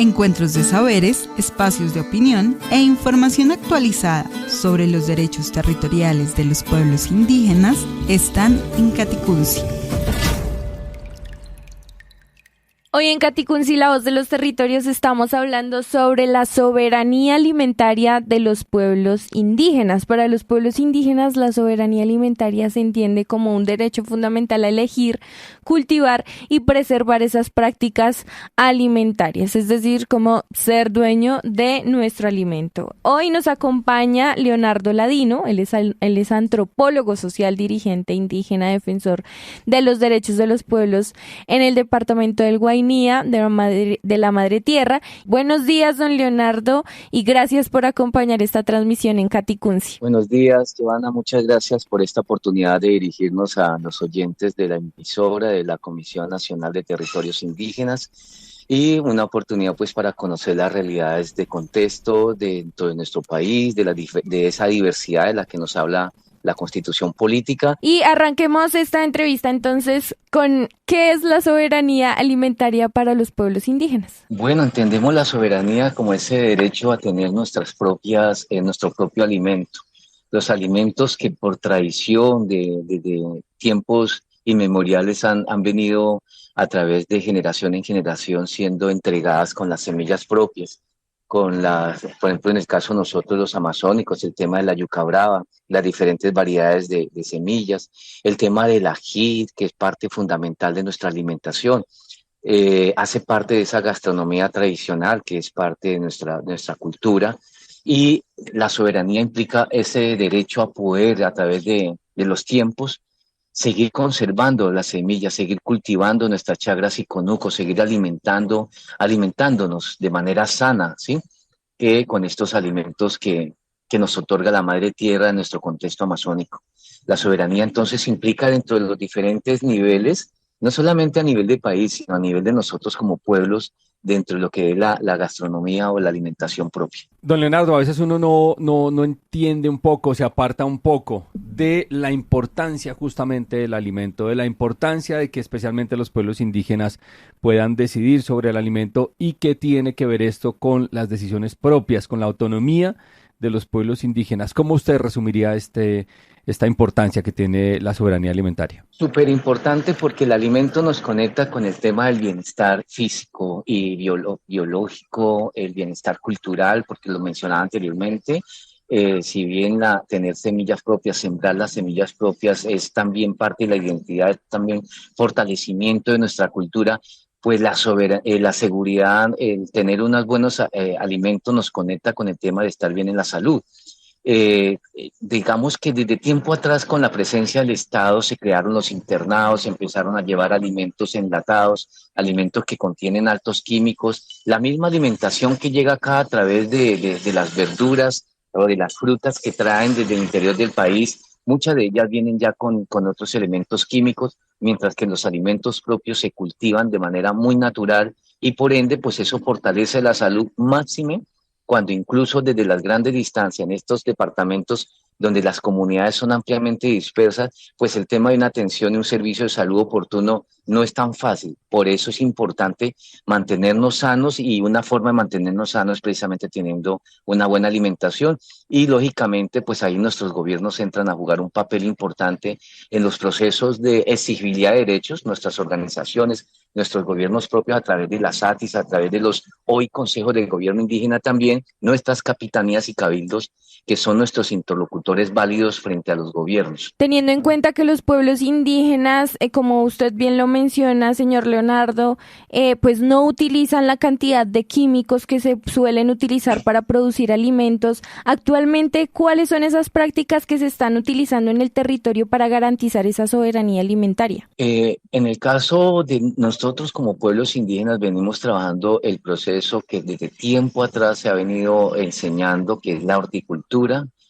encuentros de saberes, espacios de opinión e información actualizada sobre los derechos territoriales de los pueblos indígenas están en Caticunsi. Hoy en Caticunsi, la voz de los territorios, estamos hablando sobre la soberanía alimentaria de los pueblos indígenas. Para los pueblos indígenas, la soberanía alimentaria se entiende como un derecho fundamental a elegir, cultivar y preservar esas prácticas alimentarias, es decir, como ser dueño de nuestro alimento. Hoy nos acompaña Leonardo Ladino, él es antropólogo social, dirigente indígena, defensor de los derechos de los pueblos en el departamento del Guainía, de la Madre Tierra. Buenos días, don Leonardo, y gracias por acompañar esta transmisión en Caticunsi. Buenos días, Giovanna, muchas gracias por esta oportunidad de dirigirnos a los oyentes de la emisora de la Comisión Nacional de Territorios Indígenas y una oportunidad pues para conocer las realidades de contexto dentro de nuestro país, de esa diversidad de la que nos habla la Constitución política. Y arranquemos esta entrevista entonces con ¿qué es la soberanía alimentaria para los pueblos indígenas? Bueno, entendemos la soberanía como ese derecho a tener nuestro propio alimento. Los alimentos que por tradición de tiempos inmemoriales han venido a través de generación en generación siendo entregadas con las semillas propias. Por ejemplo, en el caso de nosotros los amazónicos, el tema de la yuca brava, las diferentes variedades de semillas, el tema del ají, que es parte fundamental de nuestra alimentación, hace parte de esa gastronomía tradicional, que es parte de nuestra cultura, y la soberanía implica ese derecho a poder, a través de los tiempos, seguir conservando las semillas, seguir cultivando nuestras chagras y conucos, seguir alimentándonos de manera sana, ¿sí? Que con estos alimentos que nos otorga la Madre Tierra en nuestro contexto amazónico. La soberanía entonces implica dentro de los diferentes niveles, no solamente a nivel de país, sino a nivel de nosotros como pueblos, dentro de lo que es la gastronomía o la alimentación propia. Don Leonardo, a veces uno no entiende un poco, se aparta un poco de la importancia justamente del alimento, de la importancia de que especialmente los pueblos indígenas puedan decidir sobre el alimento y qué tiene que ver esto con las decisiones propias, con la autonomía de los pueblos indígenas. ¿Cómo usted resumiría esta importancia que tiene la soberanía alimentaria? Súper importante porque el alimento nos conecta con el tema del bienestar físico y biológico, el bienestar cultural, porque lo mencionaba anteriormente. Si bien tener semillas propias, sembrar las semillas propias es también parte de la identidad, también fortalecimiento de nuestra cultura, pues la seguridad, el tener unos buenos alimentos nos conecta con el tema de estar bien en la salud. Digamos que desde tiempo atrás con la presencia del Estado se crearon los internados, se empezaron a llevar alimentos enlatados, alimentos que contienen altos químicos, la misma alimentación que llega acá a través de las verduras o de las frutas que traen desde el interior del país, muchas de ellas vienen ya con otros elementos químicos, mientras que los alimentos propios se cultivan de manera muy natural y por ende pues eso fortalece la salud máxime cuando incluso desde las grandes distancias en estos departamentos donde las comunidades son ampliamente dispersas, pues el tema de una atención y un servicio de salud oportuno no es tan fácil. Por eso es importante mantenernos sanos y una forma de mantenernos sanos es precisamente teniendo una buena alimentación y lógicamente pues ahí nuestros gobiernos entran a jugar un papel importante en los procesos de exigibilidad de derechos, nuestras organizaciones, nuestros gobiernos propios a través de las ATIs, a través de los hoy consejos del gobierno indígena también, nuestras capitanías y cabildos que son nuestros interlocutores válidos frente a los gobiernos. Teniendo en cuenta que los pueblos indígenas, como usted bien lo menciona, señor Leonardo, pues no utilizan la cantidad de químicos que se suelen utilizar para producir alimentos. Actualmente, ¿cuáles son esas prácticas que se están utilizando en el territorio para garantizar esa soberanía alimentaria? En el caso de nosotros como pueblos indígenas venimos trabajando el proceso que desde tiempo atrás se ha venido enseñando, que es la horticultura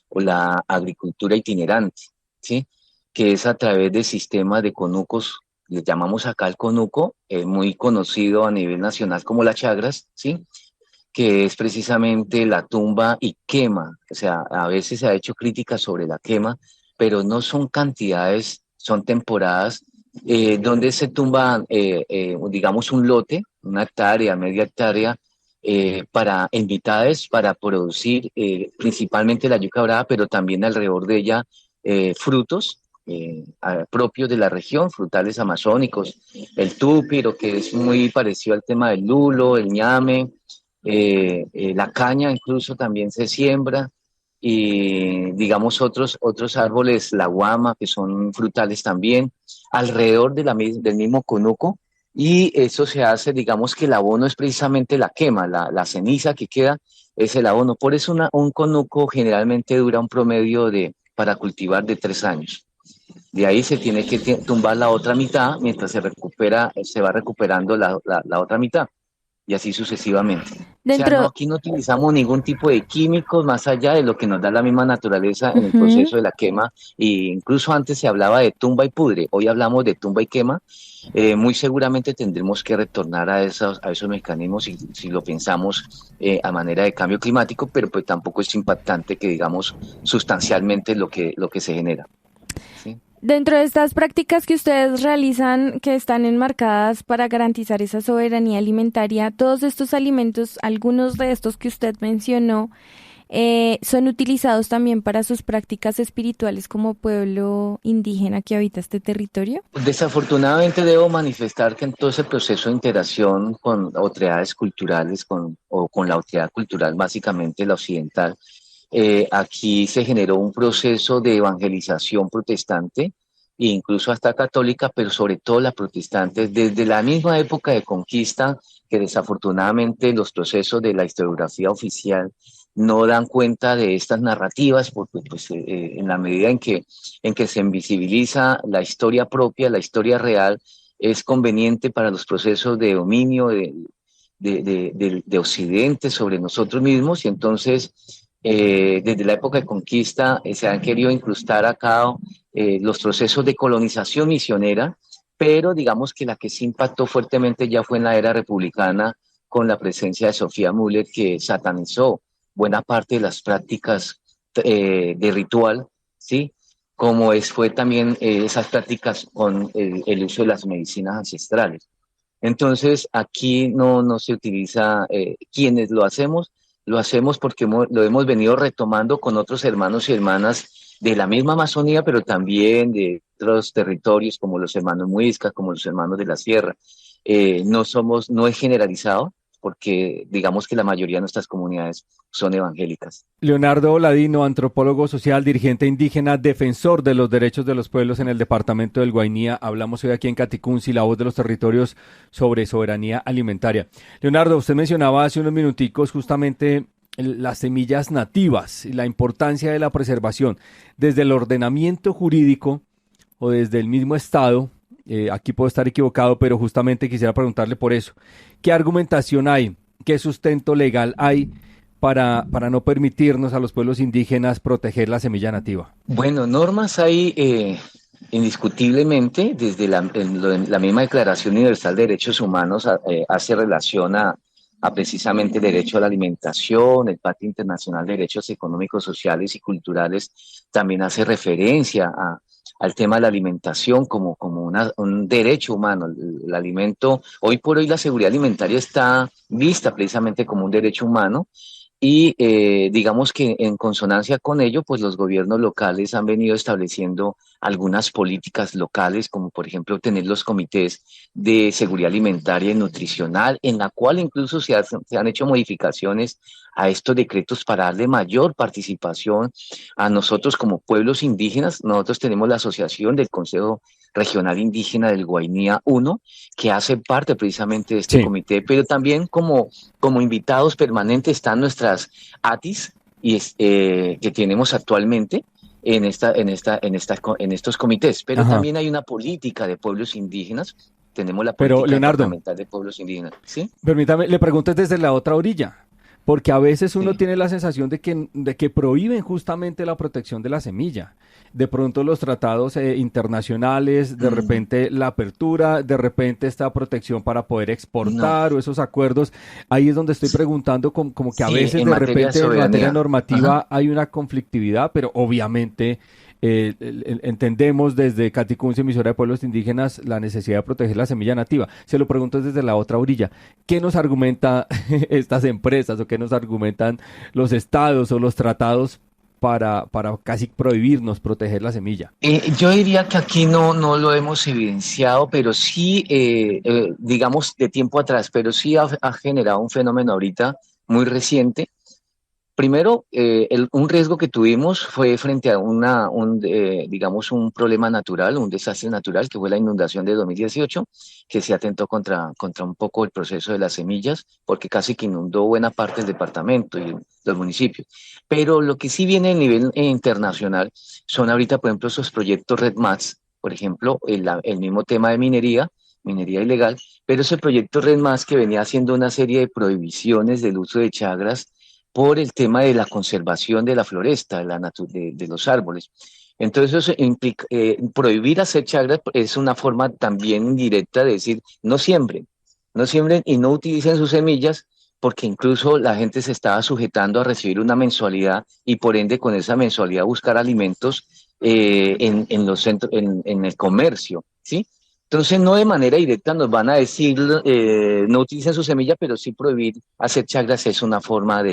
o la agricultura itinerante, ¿sí? Que es a través de sistemas de conucos, le llamamos acá el conuco, muy conocido a nivel nacional como las chagras, ¿sí? Que es precisamente la tumba y quema. O sea, a veces se ha hecho crítica sobre la quema, pero no son cantidades, son temporadas donde se tumba, digamos, un lote, una hectárea, media hectárea, en mitades para producir principalmente la yuca brava, pero también alrededor de ella frutos propios de la región, frutales amazónicos, el túpiro, que es muy parecido al tema del lulo, el ñame, la caña incluso también se siembra, y digamos otros árboles, la guama, que son frutales también, alrededor del mismo conuco, y eso se hace, digamos que el abono es precisamente la quema, la ceniza que queda es el abono. Por eso un conuco generalmente dura un promedio para cultivar de 3 años. De ahí se tiene que tumbar la otra mitad mientras se va recuperando la otra mitad, y así sucesivamente. O sea, aquí no utilizamos ningún tipo de químicos más allá de lo que nos da la misma naturaleza en el proceso de la quema, y incluso antes se hablaba de tumba y pudre, hoy hablamos de tumba y quema. Muy seguramente tendremos que retornar a esos mecanismos si lo pensamos a manera de cambio climático, pero pues tampoco es impactante que digamos sustancialmente lo que se genera. ¿Sí? Dentro de estas prácticas que ustedes realizan, que están enmarcadas para garantizar esa soberanía alimentaria, todos estos alimentos, algunos de estos que usted mencionó, son utilizados también para sus prácticas espirituales como pueblo indígena que habita este territorio. Desafortunadamente debo manifestar que en todo ese proceso de interacción con otredades culturales, con la otredad cultural, básicamente la occidental, aquí se generó un proceso de evangelización protestante, e incluso hasta católica, pero sobre todo la protestante, desde la misma época de conquista, que desafortunadamente los procesos de la historiografía oficial no dan cuenta de estas narrativas, porque pues, en la medida en que se invisibiliza la historia propia, la historia real, es conveniente para los procesos de dominio de Occidente sobre nosotros mismos, y entonces desde la época de conquista se han querido incrustar acá los procesos de colonización misionera, pero digamos que la que se impactó fuertemente ya fue en la era republicana, con la presencia de Sofía Müller, que satanizó buena parte de las prácticas de ritual, ¿sí? Como fue también esas prácticas con el uso de las medicinas ancestrales. Entonces, aquí no se utiliza, quienes lo hacemos porque lo hemos venido retomando con otros hermanos y hermanas de la misma Amazonía, pero también de otros territorios como los hermanos muiscas, como los hermanos de la sierra. No es generalizado, porque digamos que la mayoría de nuestras comunidades son evangélicas. Leonardo Ladino, antropólogo social, dirigente indígena, defensor de los derechos de los pueblos en el departamento del Guainía. Hablamos hoy aquí en Caticunsi, la voz de los territorios, sobre soberanía alimentaria. Leonardo, usted mencionaba hace unos minuticos justamente las semillas nativas y la importancia de la preservación desde el ordenamiento jurídico o desde el mismo Estado. Aquí puedo estar equivocado, pero justamente quisiera preguntarle por eso. ¿Qué argumentación hay? ¿Qué sustento legal hay para no permitirnos a los pueblos indígenas proteger la semilla nativa? Bueno, normas hay indiscutiblemente. Desde la misma Declaración Universal de Derechos Humanos hace relación a precisamente el derecho a la alimentación. El Pacto Internacional de Derechos Económicos, Sociales y Culturales también hace referencia al tema de la alimentación como un derecho humano. El alimento, hoy por hoy la seguridad alimentaria está vista precisamente como un derecho humano, y digamos que en consonancia con ello, pues los gobiernos locales han venido estableciendo algunas políticas locales, como por ejemplo tener los comités de seguridad alimentaria y nutricional, en la cual incluso se han hecho modificaciones a estos decretos para darle mayor participación a nosotros como pueblos indígenas. Nosotros tenemos la asociación del Consejo Regional Indígena del Guainía 1, que hace parte precisamente de este comité, pero también como invitados permanentes están nuestras ATIs que tenemos actualmente en estos comités, pero también hay una política de pueblos indígenas. Tenemos la política departamental de pueblos indígenas. ¿Sí? Permítame, le pregunto desde la otra orilla, porque a veces uno tiene la sensación de que prohíben justamente la protección de la semilla. De pronto los tratados internacionales, de repente la apertura, de repente esta protección para poder exportar o esos acuerdos. Ahí es donde estoy preguntando como que a veces de repente en materia normativa hay una conflictividad, pero obviamente entendemos desde Caticunce, emisora de pueblos indígenas, la necesidad de proteger la semilla nativa. Se lo pregunto desde la otra orilla. ¿Qué nos argumenta estas empresas o qué nos argumentan los estados o los tratados para casi prohibirnos proteger la semilla? Yo diría que aquí no lo hemos evidenciado, pero sí, digamos, de tiempo atrás, pero sí ha generado un fenómeno ahorita muy reciente. Primero, un riesgo que tuvimos fue frente a digamos, un problema natural, un desastre natural, que fue la inundación de 2018, que se atentó contra un poco el proceso de las semillas, porque casi que inundó buena parte del departamento y los municipios. Pero lo que sí viene a nivel internacional son ahorita, por ejemplo, esos proyectos REDMATS, por ejemplo, el mismo tema de minería ilegal, pero ese proyecto REDMATS que venía haciendo una serie de prohibiciones del uso de chagras por el tema de la conservación de la floresta, de los árboles. Entonces, eso implica, prohibir hacer chagras es una forma también indirecta de decir, no siembren y no utilicen sus semillas, porque incluso la gente se estaba sujetando a recibir una mensualidad y por ende con esa mensualidad buscar alimentos en los centros, en el comercio, ¿sí? Entonces, no de manera directa nos van a decir no utilicen su semilla, pero sí prohibir hacer chagras es una forma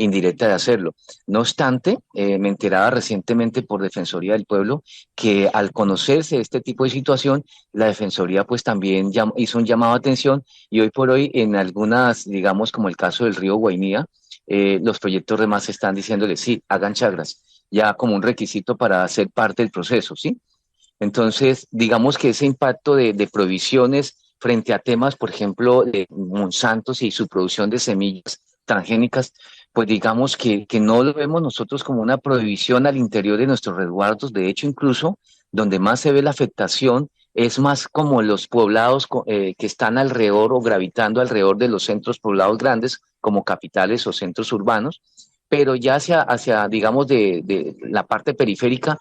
indirecta de hacerlo. No obstante, me enteraba recientemente por Defensoría del Pueblo que al conocerse este tipo de situación, la Defensoría pues también hizo un llamado de atención y hoy por hoy en algunas, digamos como el caso del río Guainía, los proyectos REDMATS están diciéndole sí, hagan chagras, ya como un requisito para ser parte del proceso, ¿sí? Entonces, digamos que ese impacto de prohibiciones frente a temas, por ejemplo, de Monsanto y su producción de semillas transgénicas, pues digamos que no lo vemos nosotros como una prohibición al interior de nuestros resguardos. De hecho, incluso donde más se ve la afectación es más como los poblados que están alrededor o gravitando alrededor de los centros poblados grandes, como capitales o centros urbanos, pero ya hacia digamos, de la parte periférica,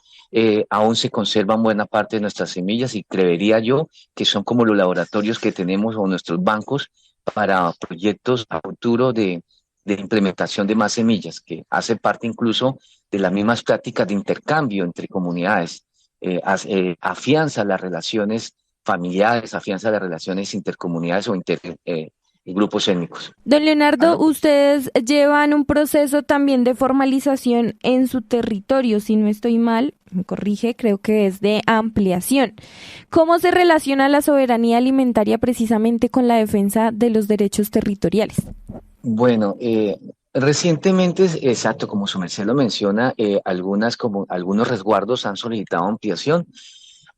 aún se conservan buena parte de nuestras semillas y creería yo que son como los laboratorios que tenemos o nuestros bancos para proyectos a futuro de implementación de más semillas, que hace parte incluso de las mismas prácticas de intercambio entre comunidades, afianza las relaciones familiares, afianza las relaciones intercomunidades o grupos étnicos. Don Leonardo, ustedes llevan un proceso también de formalización en su territorio, si no estoy mal, me corrige, creo que es de ampliación. ¿Cómo se relaciona la soberanía alimentaria precisamente con la defensa de los derechos territoriales? Bueno, recientemente, exacto, como su merced lo menciona, algunos resguardos han solicitado ampliación.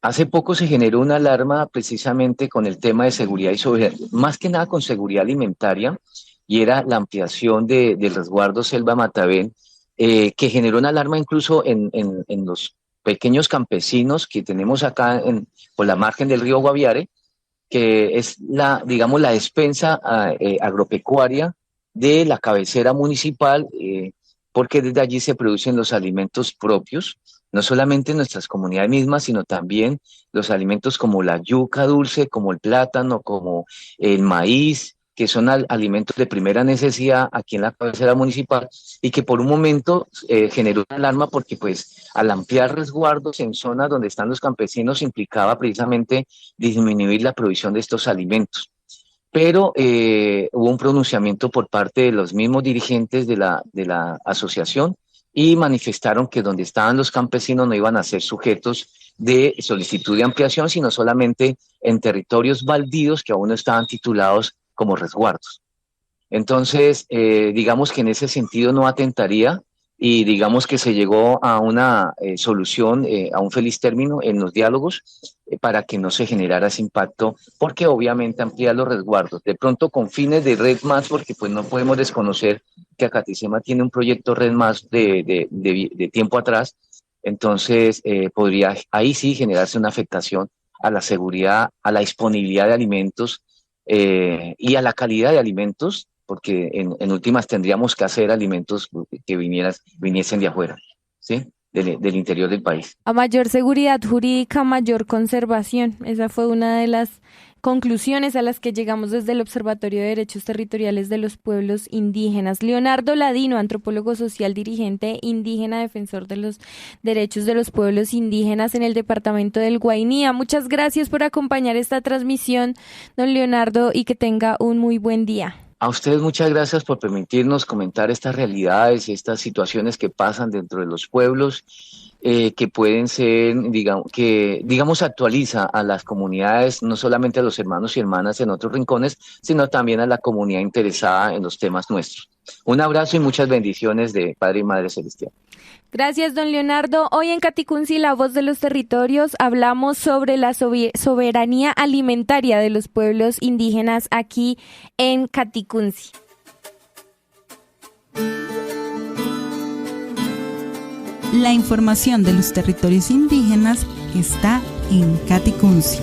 Hace poco se generó una alarma precisamente con el tema de seguridad y soberanía, más que nada con seguridad alimentaria, y era la ampliación del resguardo Selva Matavén, que generó una alarma incluso en los pequeños campesinos que tenemos acá por la margen del río Guaviare, que es digamos, la despensa agropecuaria de la cabecera municipal, porque desde allí se producen los alimentos propios, no solamente en nuestras comunidades mismas, sino también los alimentos como la yuca dulce, como el plátano, como el maíz, que son alimentos de primera necesidad aquí en la cabecera municipal y que por un momento generó una alarma porque pues al ampliar resguardos en zonas donde están los campesinos implicaba precisamente disminuir la provisión de estos alimentos. Pero hubo un pronunciamiento por parte de los mismos dirigentes de la asociación y manifestaron que donde estaban los campesinos no iban a ser sujetos de solicitud de ampliación, sino solamente en territorios baldíos que aún no estaban titulados como resguardos. Entonces, digamos que en ese sentido no atentaría y digamos que se llegó a una solución, a un feliz término en los diálogos para que no se generara ese impacto, porque obviamente ampliar los resguardos, de pronto con fines de REDMATS, porque pues no podemos desconocer que Acaticema tiene un proyecto REDMATS de tiempo atrás, entonces podría ahí sí generarse una afectación a la seguridad, a la disponibilidad de alimentos y a la calidad de alimentos, porque en últimas tendríamos que hacer alimentos que viniesen de afuera, ¿sí? Del interior del país. A mayor seguridad jurídica, mayor conservación. Esa fue una de las conclusiones a las que llegamos desde el Observatorio de Derechos Territoriales de los Pueblos Indígenas. Leonardo Ladino, antropólogo social, dirigente indígena, defensor de los derechos de los pueblos indígenas en el departamento del Guainía. Muchas gracias por acompañar esta transmisión, don Leonardo, y que tenga un muy buen día. A ustedes muchas gracias por permitirnos comentar estas realidades y estas situaciones que pasan dentro de los pueblos, que pueden ser, digamos, actualiza a las comunidades, no solamente a los hermanos y hermanas en otros rincones, sino también a la comunidad interesada en los temas nuestros. Un abrazo y muchas bendiciones de Padre y Madre Celestial. Gracias, don Leonardo. Hoy en Caticunsi, la voz de los territorios, hablamos sobre la soberanía alimentaria de los pueblos indígenas aquí en Caticunsi. La información de los territorios indígenas está en Caticunsi.